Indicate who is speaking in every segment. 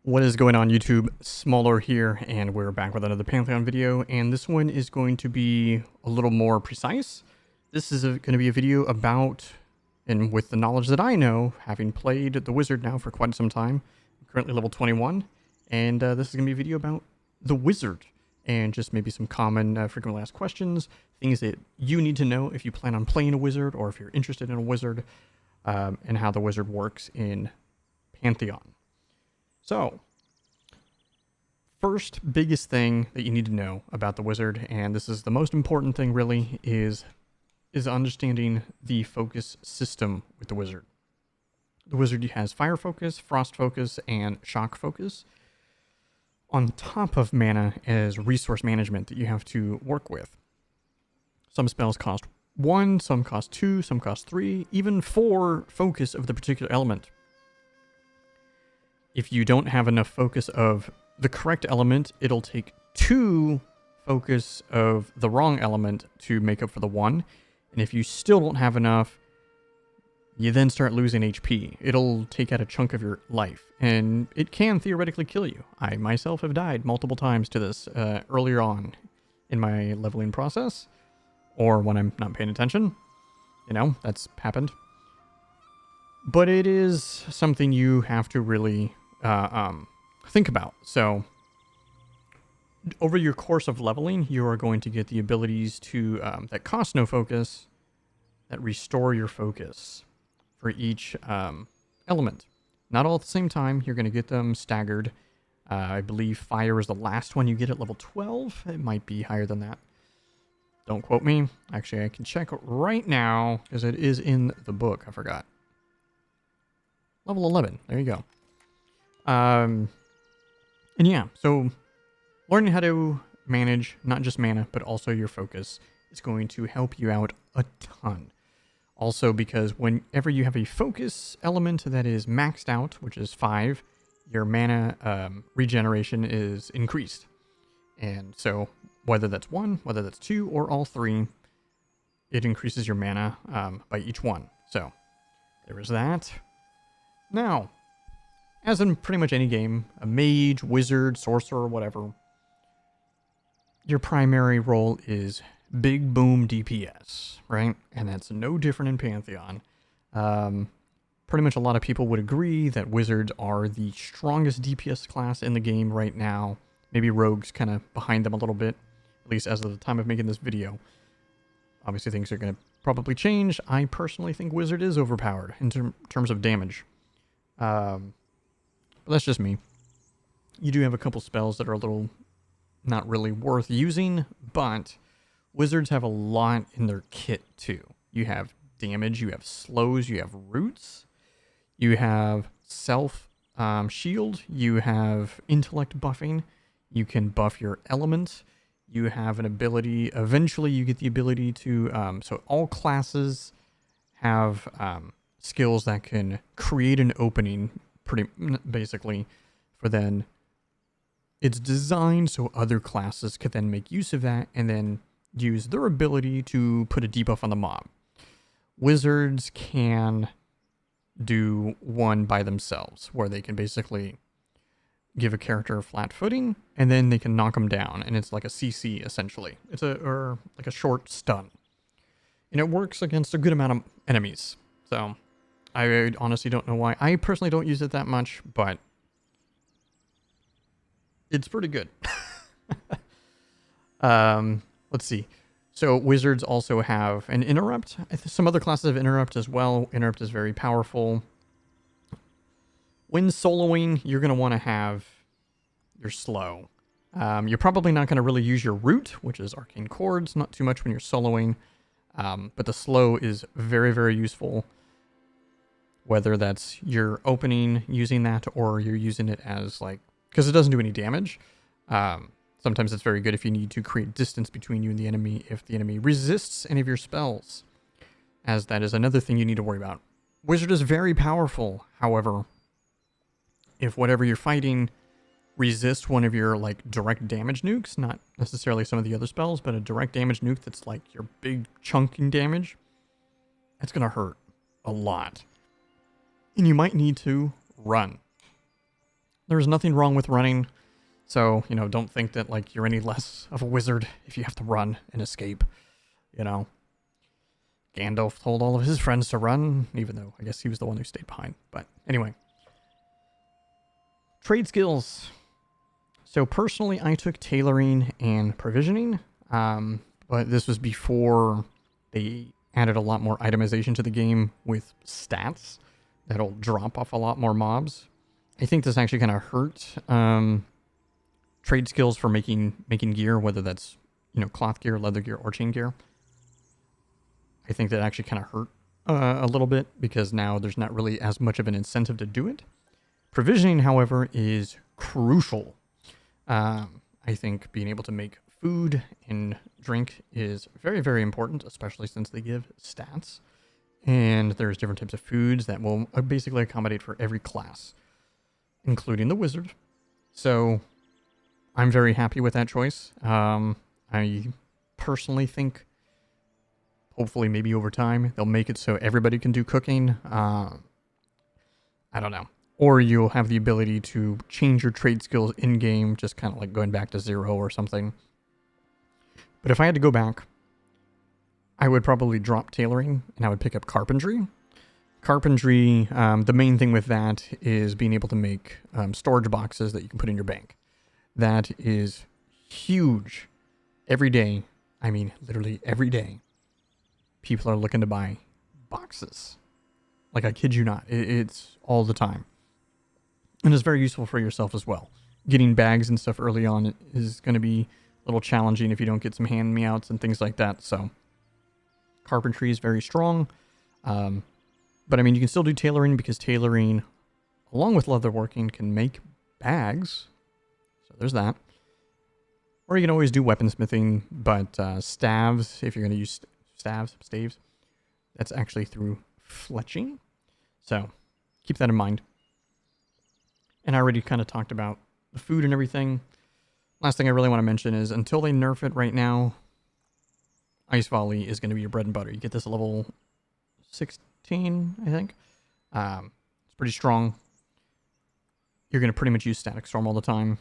Speaker 1: What is going on, YouTube? Smaller here, and we're back with another Pantheon video, and this one is going to be a little more precise. This is going to be a video about, and with the knowledge that I know, having played the Wizard now for quite some time, I'm currently level 21, and this is going to be a video about the Wizard, and just maybe some common frequently asked questions, things that you need to know if you plan on playing a Wizard, or if you're interested in a Wizard, and how the Wizard works in Pantheon. So, first biggest thing that you need to know about the Wizard, and this is the most important thing really, is understanding the focus system with the Wizard. The Wizard has Fire Focus, Frost Focus, and Shock Focus. On top of mana as resource management that you have to work with. Some spells cost 1, some cost 2, some cost 3, even 4 focus of the particular element. If you don't have enough focus of the correct element, it'll take 2 focus of the wrong element to make up for the 1. And if you still don't have enough, you then start losing HP. It'll take out a chunk of your life, and it can theoretically kill you. I myself have died multiple times to this earlier on in my leveling process, or when I'm not paying attention. You know, that's happened. But it is something you have to really think about. So over your course of leveling, you are going to get the abilities to that cost no focus, that restore your focus for each element. Not all at the same time. You're going to get them staggered. I believe fire is the last one you get at level 12. It might be higher than that. Don't quote me. Actually, I can check right now because it is in the book. I forgot. Level 11. There you go. And yeah, so learning how to manage not just mana, but also your focus is going to help you out a ton. Also, because whenever you have a focus element that is maxed out, which is 5, your mana regeneration is increased. And so whether that's 1, whether that's 2, or all 3, it increases your mana by each one. So there is that. Now, as in pretty much any game, a mage, wizard, sorcerer, whatever, your primary role is big boom DPS, right? And that's no different in Pantheon. Pretty much a lot of people would agree that wizards are the strongest DPS class in the game right now. Maybe rogues kind of behind them a little bit, at least as of the time of making this video. Obviously things are going to probably change. I personally think wizard is overpowered in terms of damage. But that's just me. You do have a couple spells that are a little not really worth using, but wizards have a lot in their kit too. You have damage, you have slows, you have roots, you have self shield, you have intellect buffing, you can buff your element, you have an ability, eventually you get the ability to, so all classes have skills that can create an opening, pretty basically, for then it's designed so other classes could then make use of that and then use their ability to put a debuff on the mob. Wizards can do one by themselves, where they can basically give a character a flat footing and then they can knock them down, and it's like a CC essentially. It's or like a short stun, and it works against a good amount of enemies. So I honestly don't know why. I personally don't use it that much, but it's pretty good. Let's see. So wizards also have an interrupt. Some other classes have interrupt as well. Interrupt is very powerful. When soloing, you're going to want to have your slow. You're probably not going to really use your root, which is arcane chords, not too much when you're soloing. But the slow is very, very useful. Whether that's your opening using that, or you're using it as like, because it doesn't do any damage. Sometimes it's very good if you need to create distance between you and the enemy if the enemy resists any of your spells, as that is another thing you need to worry about. Wizard is very powerful, however, if whatever you're fighting resists one of your like direct damage nukes, not necessarily some of the other spells, but a direct damage nuke that's like your big chunking damage, it's going to hurt a lot. And you might need to run. There's nothing wrong with running. So, you know, don't think that, like, you're any less of a wizard if you have to run and escape, you know. Gandalf told all of his friends to run, even though I guess he was the one who stayed behind. But anyway. Trade skills. So personally, I took tailoring and provisioning, but this was before they added a lot more itemization to the game with stats that'll drop off a lot more mobs. I think this actually kind of hurt trade skills for making gear, whether that's, you know, cloth gear, leather gear, or chain gear. I think that actually kind of hurt a little bit because now there's not really as much of an incentive to do it. Provisioning, however, is crucial. I think being able to make food and drink is very, very important, especially since they give stats. And there's different types of foods that will basically accommodate for every class, including the wizard. So I'm very happy with that choice. I personally think hopefully maybe over time they'll make it so everybody can do cooking. I don't know. Or you'll have the ability to change your trade skills in-game, just kind of like going back to 0 or something. But if I had to go back, I would probably drop tailoring and I would pick up carpentry. Carpentry, the main thing with that is being able to make storage boxes that you can put in your bank. That is huge. Every day, I mean literally every day, people are looking to buy boxes. Like, I kid you not, it's all the time. And it's very useful for yourself as well. Getting bags and stuff early on is going to be a little challenging if you don't get some hand-me-outs and things like that. So carpentry is very strong. But I mean, you can still do tailoring because tailoring, along with leatherworking, can make bags. So there's that. Or you can always do weaponsmithing, but staves, if you're going to use staves, that's actually through fletching. So keep that in mind. And I already kind of talked about the food and everything. Last thing I really want to mention is until they nerf it right now, Icevolley is going to be your bread and butter. You get this at level 16, I think. It's pretty strong. You're going to pretty much use Static Storm all the time.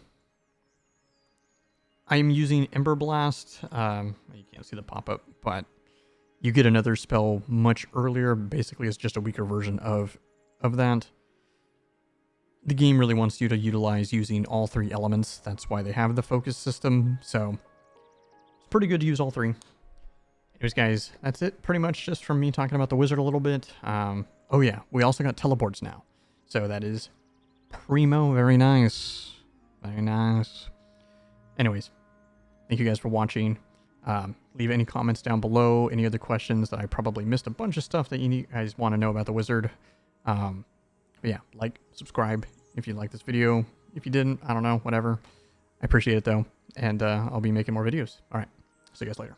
Speaker 1: I'm using Ember Blast. You can't see the pop-up, but you get another spell much earlier. Basically, it's just a weaker version of that. The game really wants you to utilize using all 3 elements. That's why they have the focus system. So it's pretty good to use all 3. Anyways, guys, that's it pretty much just from me talking about the wizard a little bit. Oh yeah, we also got teleports now. So that is primo. Very nice. Very nice. Anyways, thank you guys for watching. Leave any comments down below. Any other questions that I probably missed a bunch of stuff that you guys want to know about the wizard. But yeah, like, subscribe if you like this video. If you didn't, I don't know, whatever. I appreciate it though. And I'll be making more videos. All right. See you guys later.